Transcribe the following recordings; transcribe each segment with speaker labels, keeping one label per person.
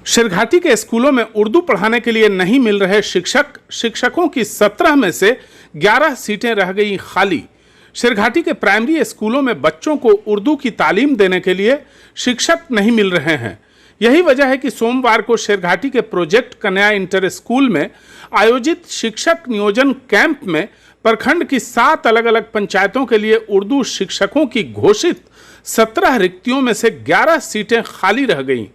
Speaker 1: शेरघाटी के स्कूलों में उर्दू पढ़ाने के लिए नहीं मिल रहे शिक्षकों की 17 में से 11 सीटें रह गई खाली। शेरघाटी के प्राइमरी स्कूलों में बच्चों को उर्दू की तालीम देने के लिए शिक्षक नहीं मिल रहे हैं। यही वजह है कि सोमवार को शेरघाटी के प्रोजेक्ट कन्या इंटर स्कूल में आयोजित शिक्षक नियोजन कैंप में प्रखंड की 7 अलग अलग पंचायतों के लिए उर्दू शिक्षकों की घोषित 17 रिक्तियों में से 11 सीटें खाली रह गईं।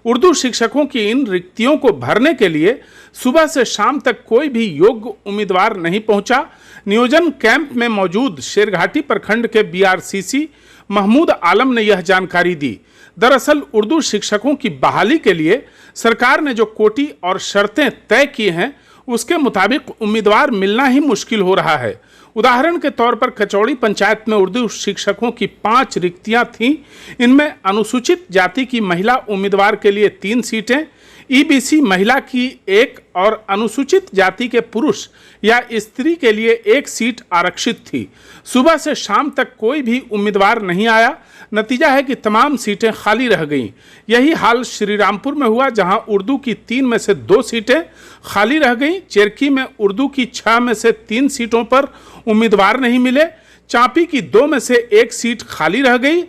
Speaker 1: उर्दू शिक्षकों की इन रिक्तियों को भरने के लिए सुबह से शाम तक कोई भी योग्य उम्मीदवार नहीं पहुंचा। नियोजन कैंप में मौजूद शेरघाटी प्रखंड के बीआरसीसी महमूद आलम ने यह जानकारी दी। दरअसल उर्दू शिक्षकों की बहाली के लिए सरकार ने जो कोटी और शर्तें तय की हैं, उसके मुताबिक उम्मीदवार मिलना ही मुश्किल हो रहा है। उदाहरण के तौर पर कचौड़ी पंचायत में उर्दू शिक्षकों की 5 रिक्तियां थीं। इनमें अनुसूचित जाति की महिला उम्मीदवार के लिए 3 सीटें, ईबीसी महिला की 1 और अनुसूचित जाति के पुरुष या स्त्री के लिए 1 सीट आरक्षित थी। सुबह से शाम तक कोई भी उम्मीदवार नहीं आया। नतीजा है कि तमाम सीटें खाली रह गईं। यही हाल श्रीरामपुर में हुआ, जहां उर्दू की 3 में से 2 सीटें खाली रह गईं। चेरकी में उर्दू की 6 में से 3 सीटों पर उम्मीदवार नहीं मिले। चांपी की 2 में से 1 सीट खाली रह गई।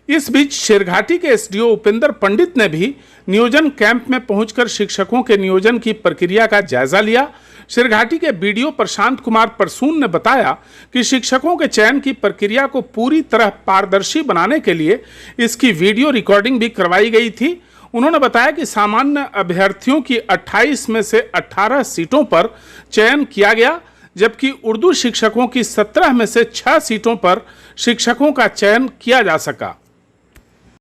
Speaker 1: इस बीच शेरघाटी के एसडीओ उपेंद्र पंडित ने भी नियोजन कैंप में पहुंचकर शिक्षकों के नियोजन की प्रक्रिया का जायजा लिया। शेरघाटी के बीडीओ प्रशांत कुमार परसून ने बताया कि शिक्षकों के चयन की प्रक्रिया को पूरी तरह पारदर्शी बनाने के लिए इसकी वीडियो रिकॉर्डिंग भी करवाई गई थी। उन्होंने बताया कि सामान्य अभ्यर्थियों की 28 में से 18 सीटों पर चयन किया गया, जबकि उर्दू शिक्षकों की 17 में से 6 सीटों पर शिक्षकों का चयन किया जा सका।